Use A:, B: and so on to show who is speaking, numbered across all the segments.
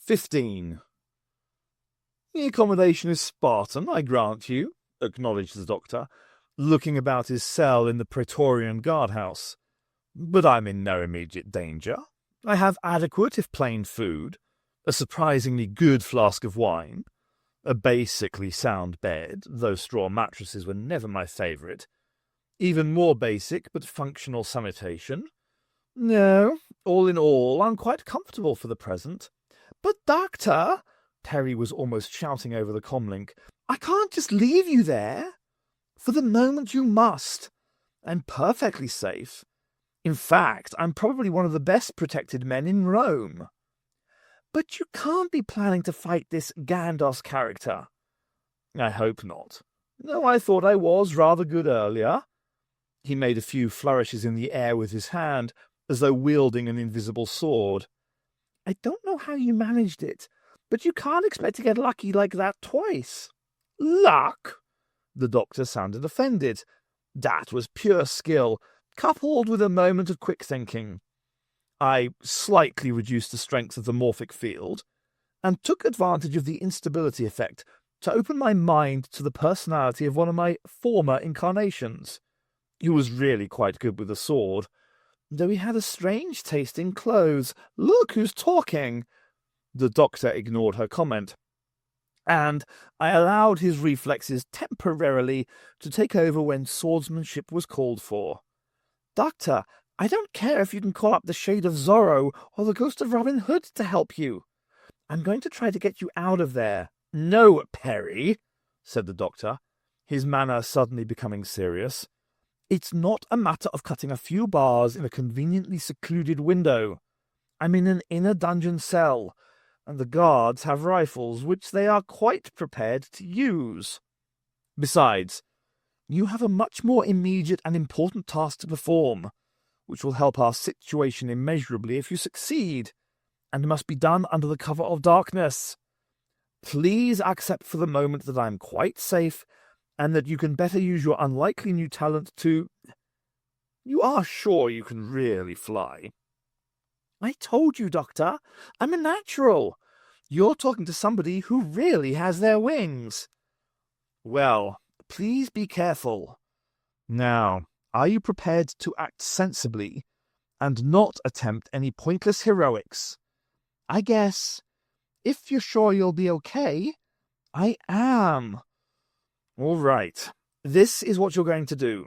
A: 15. The accommodation is Spartan, I grant you, acknowledged the doctor, looking about his cell in the Praetorian guardhouse. But I'm in no immediate danger. I have adequate, if plain, food, a surprisingly good flask of wine, a basically sound bed, though straw mattresses were never my favourite, even more basic but functional sanitation. No, all in all, I'm quite comfortable for the present. But, Doctor, Terry was almost shouting over the comlink, I can't just leave you there. For the moment you must. I'm perfectly safe. In fact, I'm probably one of the best protected men in Rome. But you can't be planning to fight this Gandos character. I hope not. No, I thought I was rather good earlier. He made a few flourishes in the air with his hand, as though wielding an invisible sword. I don't know how you managed it, but you can't expect to get lucky like that twice. Luck? The doctor sounded offended. That was pure skill, coupled with a moment of quick thinking. I slightly reduced the strength of the morphic field, and took advantage of the instability effect to open my mind to the personality of one of my former incarnations, who was really quite good with a sword, though he had a strange taste in clothes. Look who's talking! The doctor ignored her comment, and I allowed his reflexes temporarily to take over when swordsmanship was called for. Doctor, I don't care if you can call up the Shade of Zorro or the Ghost of Robin Hood to help you. I'm going to try to get you out of there. No, Perry, said the doctor, his manner suddenly becoming serious. It's not a matter of cutting a few bars in a conveniently secluded window. I'm in an inner dungeon cell, and the guards have rifles which they are quite prepared to use. Besides, you have a much more immediate and important task to perform, which will help our situation immeasurably if you succeed, and must be done under the cover of darkness. Please accept for the moment that I am quite safe, and that you can better use your unlikely new talent to... You are sure you can really fly? I told you, Doctor, I'm a natural. You're talking to somebody who really has their wings. Well, please be careful. Now, are you prepared to act sensibly and not attempt any pointless heroics? I guess, if you're sure you'll be okay, I am. All right, this is what you're going to do.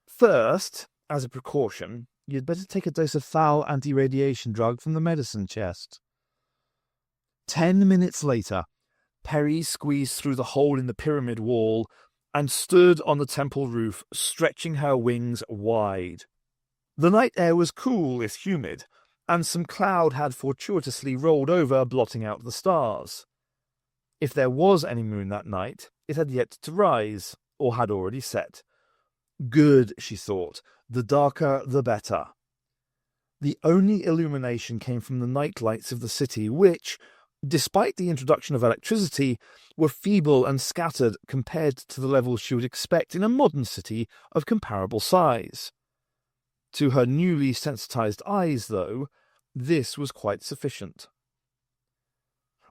A: First, as a precaution, you'd better take a dose of foul anti-radiation drug from the medicine chest. 10 minutes later, Perry squeezed through the hole in the pyramid wall and stood on the temple roof, stretching her wings wide. The night air was cool, if humid, and some cloud had fortuitously rolled over, blotting out the stars. If there was any moon that night, it had yet to rise, or had already set. Good, she thought, the darker the better. The only illumination came from the night lights of the city, which, despite the introduction of electricity, were feeble and scattered compared to the levels she would expect in a modern city of comparable size. To her newly sensitized eyes, though, this was quite sufficient.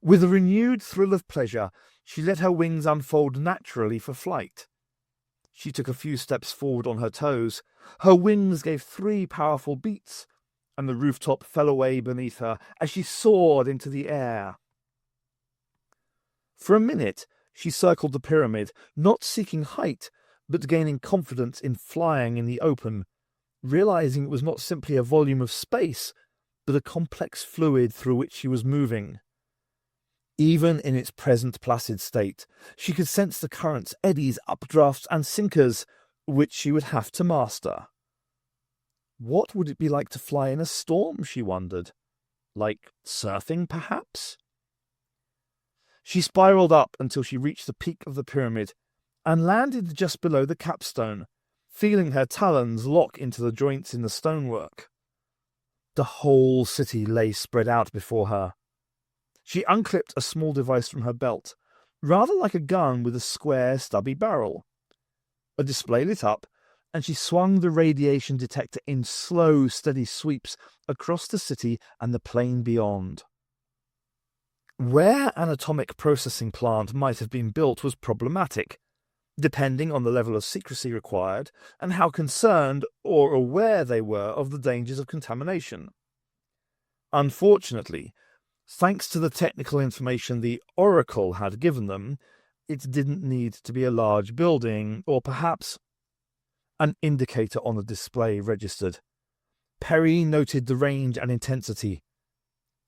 A: With a renewed thrill of pleasure, she let her wings unfold naturally for flight. She took a few steps forward on her toes. Her wings gave 3 powerful beats, and the rooftop fell away beneath her as she soared into the air. For a minute, she circled the pyramid, not seeking height, but gaining confidence in flying in the open, realizing it was not simply a volume of space, but a complex fluid through which she was moving. Even in its present placid state, she could sense the currents, eddies, updrafts, and sinkers, which she would have to master. What would it be like to fly in a storm, she wondered? Like surfing, perhaps? She spiraled up until she reached the peak of the pyramid, and landed just below the capstone, feeling her talons lock into the joints in the stonework. The whole city lay spread out before her. She unclipped a small device from her belt, rather like a gun with a square, stubby barrel. A display lit up, and she swung the radiation detector in slow, steady sweeps across the city and the plain beyond. Where an atomic processing plant might have been built was problematic, depending on the level of secrecy required and how concerned or aware they were of the dangers of contamination. Unfortunately, thanks to the technical information the Oracle had given them, it didn't need to be a large building, or perhaps an indicator on the display registered. Perry noted the range and intensity.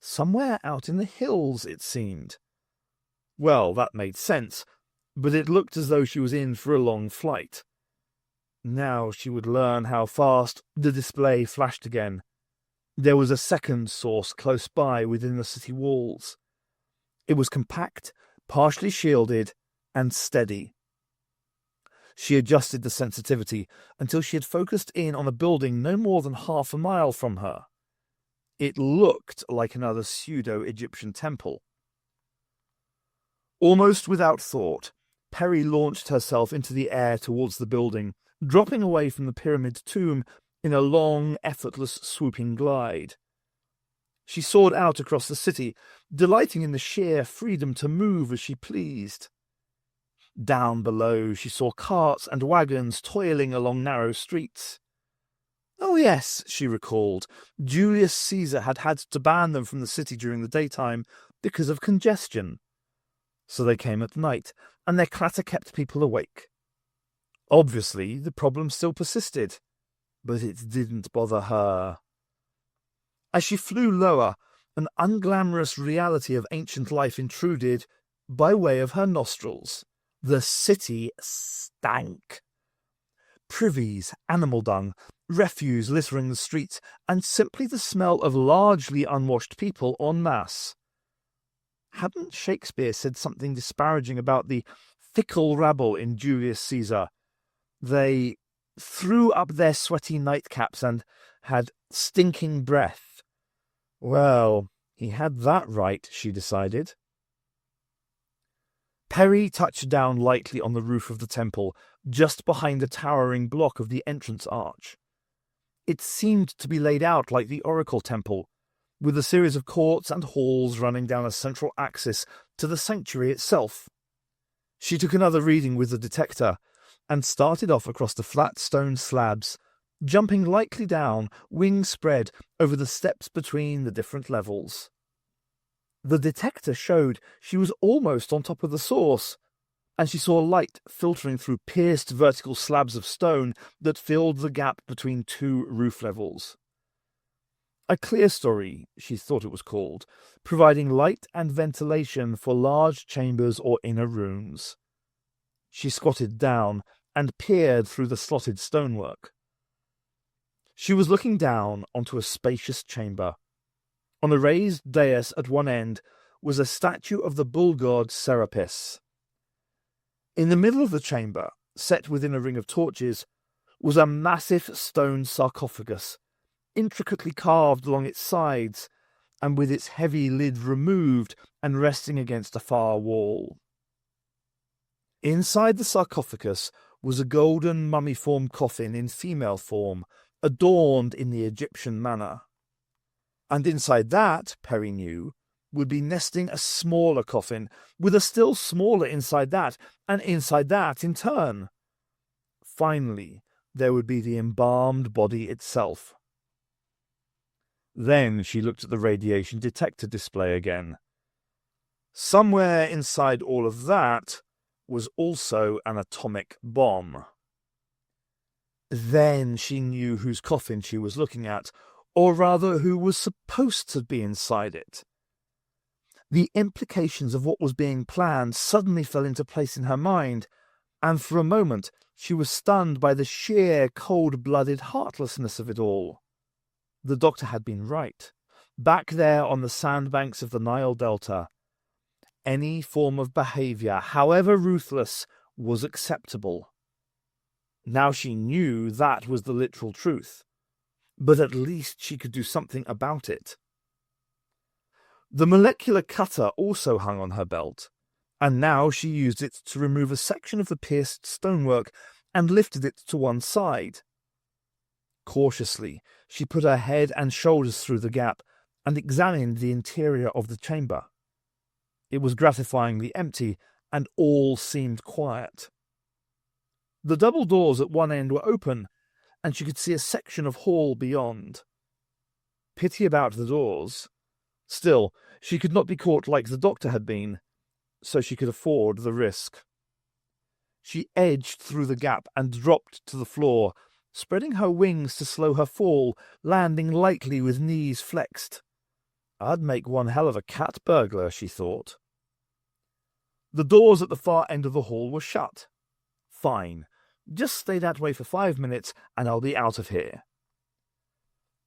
A: Somewhere out in the hills, it seemed. Well, that made sense, but it looked as though she was in for a long flight. Now she would learn how fast. The display flashed again. There was a second source close by within the city walls. It was compact, partially shielded, and steady. She adjusted the sensitivity until she had focused in on a building no more than half a mile from her. It looked like another pseudo-Egyptian temple. Almost without thought, Perry launched herself into the air towards the building, dropping away from the pyramid tomb in a long, effortless, swooping glide. She soared out across the city, delighting in the sheer freedom to move as she pleased. Down below she saw carts and wagons toiling along narrow streets. Oh yes, she recalled, Julius Caesar had had to ban them from the city during the daytime because of congestion. So they came at night, and their clatter kept people awake. Obviously, the problem still persisted, but it didn't bother her. As she flew lower, an unglamorous reality of ancient life intruded by way of her nostrils. The city stank. Privies, animal dung, refuse littering the streets, and simply the smell of largely unwashed people en masse. Hadn't Shakespeare said something disparaging about the fickle rabble in Julius Caesar? They threw up their sweaty nightcaps and had stinking breath. Well, he had that right, she decided. Perry touched down lightly on the roof of the temple, just behind the towering block of the entrance arch. It seemed to be laid out like the Oracle Temple, with a series of courts and halls running down a central axis to the sanctuary itself. She took another reading with the detector, and started off across the flat stone slabs, jumping lightly down, wings spread, over the steps between the different levels. The detector showed she was almost on top of the source, and she saw light filtering through pierced vertical slabs of stone that filled the gap between two roof levels. A clerestory, she thought it was called, providing light and ventilation for large chambers or inner rooms. She squatted down and peered through the slotted stonework. She was looking down onto a spacious chamber. On a raised dais at one end was a statue of the bull god Serapis. In the middle of the chamber, set within a ring of torches, was a massive stone sarcophagus, intricately carved along its sides, and with its heavy lid removed and resting against a far wall. Inside the sarcophagus was a golden mummy-formed coffin in female form, adorned in the Egyptian manner. And inside that, Perry knew, would be nesting a smaller coffin, with a still smaller inside that, and inside that in turn. Finally, there would be the embalmed body itself. Then she looked at the radiation detector display again. Somewhere inside all of that was also an atomic bomb. Then she knew whose coffin she was looking at, or rather who was supposed to be inside it. The implications of what was being planned suddenly fell into place in her mind, and for a moment she was stunned by the sheer cold-blooded heartlessness of it all. The doctor had been right. Back there on the sandbanks of the Nile Delta, any form of behaviour, however ruthless, was acceptable. Now she knew that was the literal truth, but at least she could do something about it. The molecular cutter also hung on her belt, and now she used it to remove a section of the pierced stonework and lifted it to one side. Cautiously, she put her head and shoulders through the gap and examined the interior of the chamber. It was gratifyingly empty, and all seemed quiet. The double doors at one end were open, and she could see a section of hall beyond. Pity about the doors. Still, she could not be caught like the doctor had been, so she could afford the risk. She edged through the gap and dropped to the floor, spreading her wings to slow her fall, landing lightly with knees flexed. I'd make one hell of a cat burglar, she thought. The doors at the far end of the hall were shut. Fine. Just stay that way for 5 minutes, and I'll be out of here.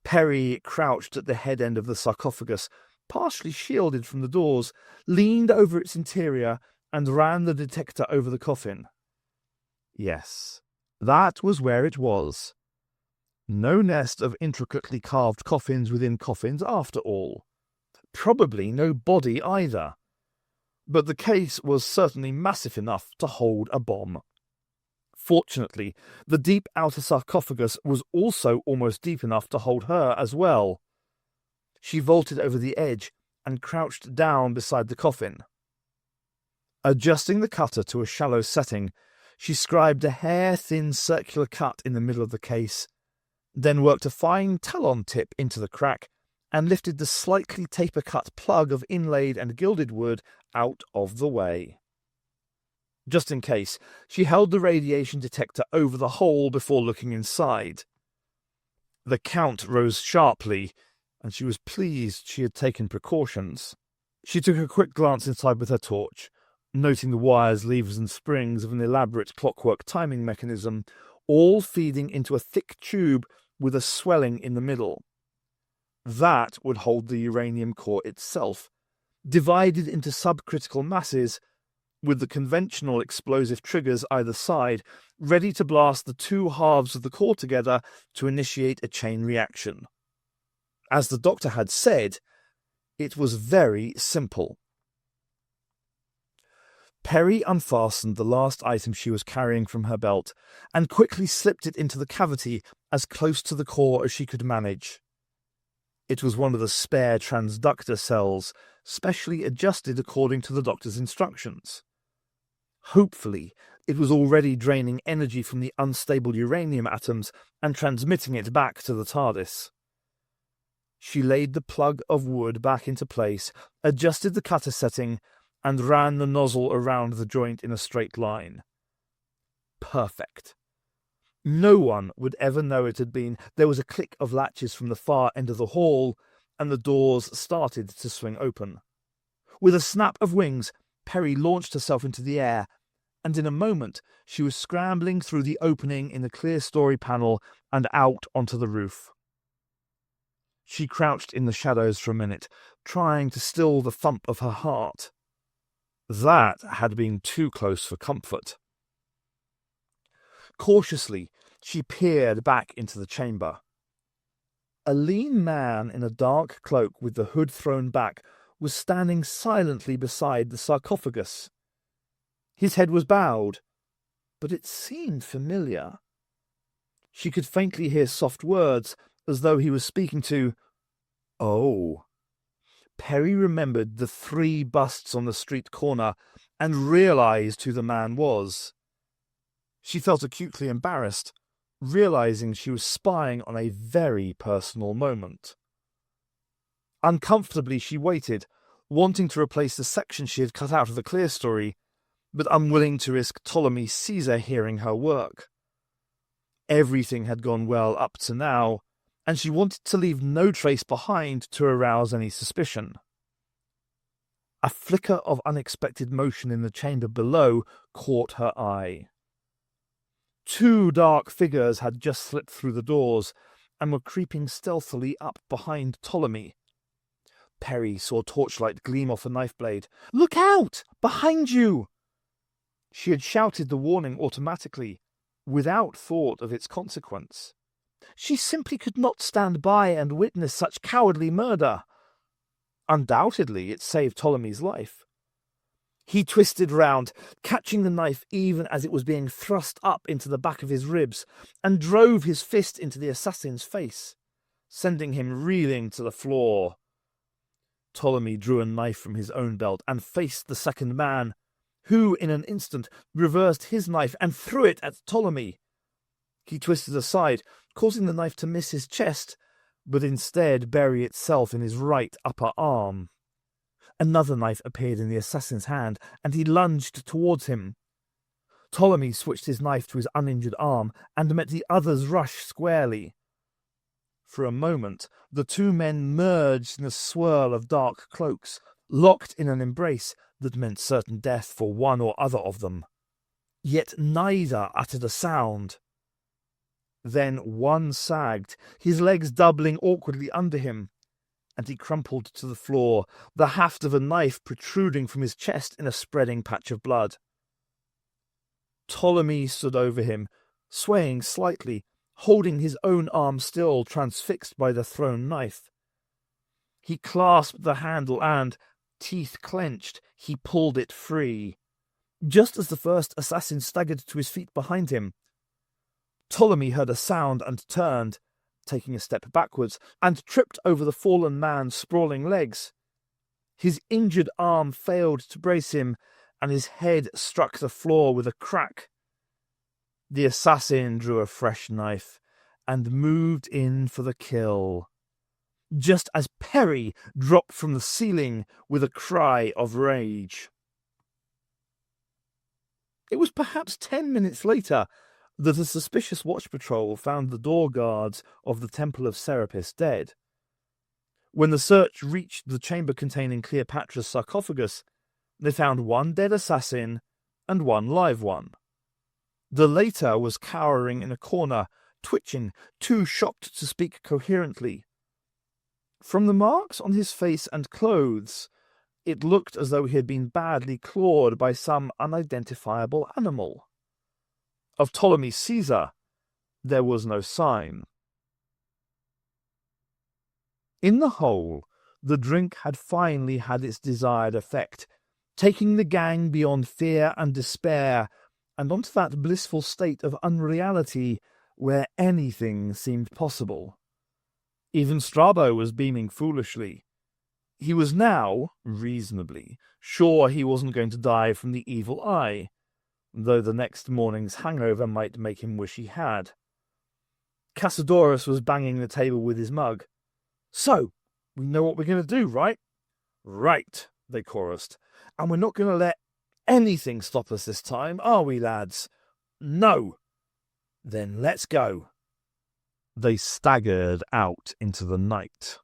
A: Perry crouched at the head end of the sarcophagus, partially shielded from the doors, leaned over its interior, and ran the detector over the coffin. Yes, that was where it was. No nest of intricately carved coffins within coffins after all. Probably no body either. But the case was certainly massive enough to hold a bomb. Fortunately, the deep outer sarcophagus was also almost deep enough to hold her as well. She vaulted over the edge and crouched down beside the coffin. Adjusting the cutter to a shallow setting, she scribed a hair-thin circular cut in the middle of the case, then worked a fine talon tip into the crack and lifted the slightly taper-cut plug of inlaid and gilded wood out of the way. Just in case, she held the radiation detector over the hole before looking inside. The count rose sharply, and she was pleased she had taken precautions. She took a quick glance inside with her torch, noting the wires, levers and springs of an elaborate clockwork timing mechanism, all feeding into a thick tube with a swelling in the middle. That would hold the uranium core itself, divided into subcritical masses, with the conventional explosive triggers either side, ready to blast the two halves of the core together to initiate a chain reaction. As the doctor had said, it was very simple. Perry unfastened the last item she was carrying from her belt and quickly slipped it into the cavity as close to the core as she could manage. It was one of the spare transductor cells, specially adjusted according to the doctor's instructions. Hopefully, it was already draining energy from the unstable uranium atoms and transmitting it back to the TARDIS. She laid the plug of wood back into place, adjusted the cutter setting, and ran the nozzle around the joint in a straight line. Perfect. No one would ever know it had been. There was a click of latches from the far end of the hall, and the doors started to swing open. With a snap of wings, Perry launched herself into the air, and in a moment she was scrambling through the opening in the clear-story panel and out onto the roof. She crouched in the shadows for a minute, trying to still the thump of her heart. That had been too close for comfort. Cautiously, she peered back into the chamber. A lean man in a dark cloak with the hood thrown back was standing silently beside the sarcophagus. His head was bowed, but it seemed familiar. She could faintly hear soft words, as though he was speaking to... Oh. Perry remembered the 3 busts on the street corner and realized who the man was. She felt acutely embarrassed, realizing she was spying on a very personal moment. Uncomfortably, she waited, wanting to replace the section she had cut out of the clear story, but unwilling to risk Ptolemy Caesar hearing her work. Everything had gone well up to now, and she wanted to leave no trace behind to arouse any suspicion. A flicker of unexpected motion in the chamber below caught her eye. 2 dark figures had just slipped through the doors and were creeping stealthily up behind Ptolemy. Perry saw torchlight gleam off a knife blade. "Look out! Behind you!" She had shouted the warning automatically, without thought of its consequence. She simply could not stand by and witness such cowardly murder. Undoubtedly, it saved Ptolemy's life. He twisted round, catching the knife even as it was being thrust up into the back of his ribs, and drove his fist into the assassin's face, sending him reeling to the floor. Ptolemy drew a knife from his own belt and faced the second man, who in an instant reversed his knife and threw it at Ptolemy. He twisted aside, causing the knife to miss his chest, but instead bury itself in his right upper arm. Another knife appeared in the assassin's hand, and he lunged towards him. Ptolemy switched his knife to his uninjured arm and met the other's rush squarely. For a moment, the two men merged in a swirl of dark cloaks, locked in an embrace that meant certain death for one or other of them. Yet neither uttered a sound. Then one sagged, his legs doubling awkwardly under him, and he crumpled to the floor, the haft of a knife protruding from his chest in a spreading patch of blood. Ptolemy stood over him, swaying slightly, holding his own arm still, transfixed by the thrown knife. He clasped the handle and, teeth clenched, he pulled it free. Just as the first assassin staggered to his feet behind him, Ptolemy heard a sound and turned, taking a step backwards, and tripped over the fallen man's sprawling legs. His injured arm failed to brace him, and his head struck the floor with a crack. The assassin drew a fresh knife and moved in for the kill, just as Perry dropped from the ceiling with a cry of rage. It was perhaps 10 minutes later that a suspicious watch patrol found the door guards of the Temple of Serapis dead. When the search reached the chamber containing Cleopatra's sarcophagus, they found one dead assassin and one live one. The later was cowering in a corner, twitching, too shocked to speak coherently. From the marks on his face and clothes, it looked as though he had been badly clawed by some unidentifiable animal. Of Ptolemy Caesar, there was no sign. In the whole, the drink had finally had its desired effect, taking the gang beyond fear and despair and onto that blissful state of unreality where anything seemed possible. Even Strabo was beaming foolishly. He was now, reasonably, sure he wasn't going to die from the evil eye, though the next morning's hangover might make him wish he had. Cassiodorus was banging the table with his mug. "So, we know what we're going to do, right?" "Right," they chorused. "And we're not going to let anything stop us this time, are we, lads?" "No." "Then let's go." They staggered out into the night.